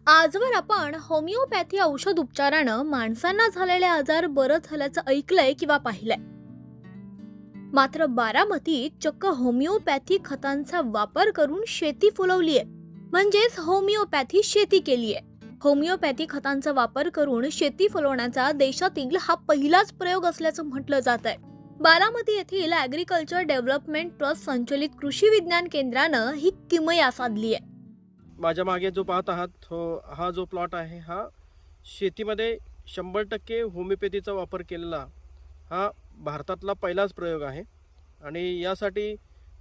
आजवर आपण होमिओपॅथी औषध उपचारानं माणसांना झालेले आजार बरं झाल्याचं ऐकलंय किंवा पाहिलंय. मात्र बारामतीत चक्क होमिओपॅथी खतांचा वापर करून शेती फुलवलीये, म्हणजेच होमिओपॅथी शेती केलीये. होमिओपॅथी खतांचा वापर करून शेती फुलवण्याचा देशातील हा पहिलाच प्रयोग असल्याचं म्हटलं जात आहे. बारामती येथील ॲग्रिकल्चर डेव्हलपमेंट ट्रस्ट संचलित कृषी विज्ञान केंद्रानं ही किमया साधली आहे. माझ्या मागे जो पाहत आहात हा जो प्लॉट आहे हा शेतीमध्ये 100% होमिओपॅथीचा वापर केलेला हा भारतातला पहिलाच प्रयोग आहे. आणि यासाठी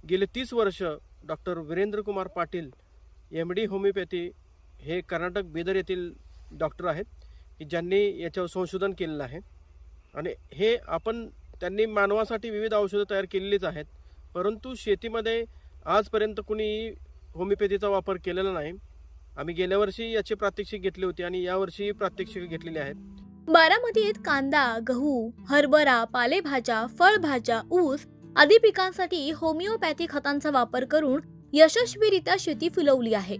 गेले 30 वर्ष doctor Virendra Kumar Patil MD homeopathy हे कर्नाटक बीदर येथील डॉक्टर आहेत की ज्यांनी याच्यावर संशोधन केलेलं आहे. आणि हे त्यांनी मानवासाठी विविध औषधं तयार केलेलीच आहेत, परंतु शेतीमध्ये आजपर्यंत कुणी होमिओपॅथीचा वापर केलेला नाही. आम्ही गेल्या वर्षी याची प्रात्यक्षिक घेतली होती आणि यावर्षी प्रात्यक्षिक घेतलेली आहेत. बारामतीत कांदा, गहू, हरभरा, पालेभाज्या, फळभाज्या, ऊस आदी पिकांसाठी होमिओपॅथी खतांचा वापर करून यशस्वीरित्या शेती फुलवली आहे.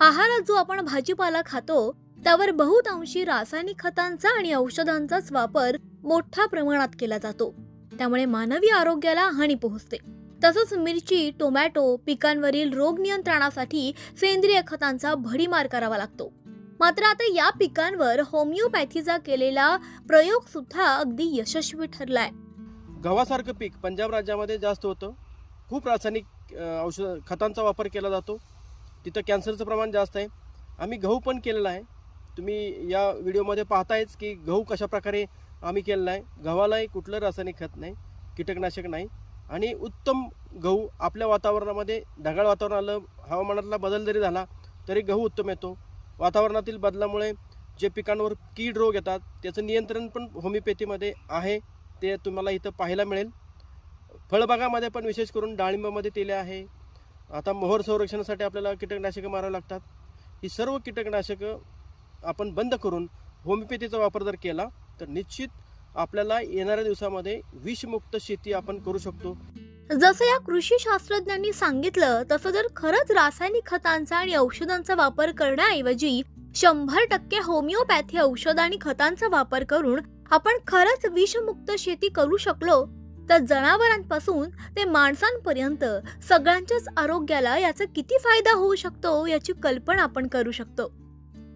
आहारात जो आपण भाजीपाला खातो त्यावर बहुतांशी रासायनिक खतांचा आणि औषधांचाच वापर मोठ्या प्रमाणात केला जातो. त्यामुळे मानवी आरोग्याला हानी पोहोचते. तसंच मिरची, टोमॅटो पिकांवरील रोग नियंत्रणासाठी सेंद्रिय खतांचा भडीमार करावा लागतो. मात्र आता या पिकांवर होमिओपॅथीचा केलेला प्रयोग सुद्धा अगदी यशस्वी ठरलाय. गव्हासारखं पीक पंजाब राज्यामध्ये जास्त होतं. खूप रासायनिक औषध खतांचा वापर केला जातो. तिथं कॅन्सरचं प्रमाण जास्त आहे. आम्ही गहू पण केलेला आहे. तुम्ही या व्हिडिओमध्ये पाहतायच की गहू कशा प्रकारे आम्ही केलेला आहे. गव्हालाही कुठलं रासायनिक खत नाही, कीटकनाशक नाही आणि उत्तम गहू आपल्या वातावरणामध्ये ढगाळ वातावरण आलं, हवामानातला बदल जरी झाला तरी गहू उत्तम येतो. वातावरणातील बदलामुळे जे पिकांवर कीड रोग येतात त्याचं नियंत्रण पण होमिओपॅथीमध्ये आहे, ते तुम्हाला इथं पाहायला मिळेल. फळबागामध्ये पण विशेष करून डाळिंबामध्ये तेले आहे. आता मोहर संरक्षणासाठी आपल्याला कीटकनाशकं मारावी लागतात. ही सर्व कीटकनाशकं आपण बंद करून होमिओपॅथीचा वापर जर केला तर निश्चित आपल्याला येणाऱ्या दिवसामध्ये विषमुक्त शेती आपण करू शकतो. जसं या कृषी शास्त्रज्ञांनी सांगितलं तसं जर खरंच रासायनिक खतांचा आणि औषधांचा वापर करण्याऐवजी 100% होमिओपॅथी औषध आणि खतांचा वापर करून आपण खरंच विषमुक्त शेती करू शकलो तर जनावरांपासून ते माणसांपर्यंत सगळ्यांच्याच आरोग्याला याचा किती फायदा होऊ शकतो याची कल्पना आपण करू शकतो.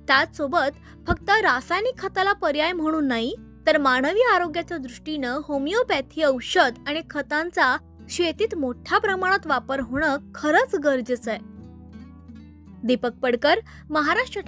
त्याचसोबत फक्त रासायनिक खताला पर्याय म्हणून नाही तर मानवी आरोग्याच्या दृष्टीनं होमिओपॅथी औषध आणि खतांचा शेतीत मोठ्या प्रमाणात वापर होणं खरंच गरजेचं आहे. दीपक पडकर, महाराष्ट्र.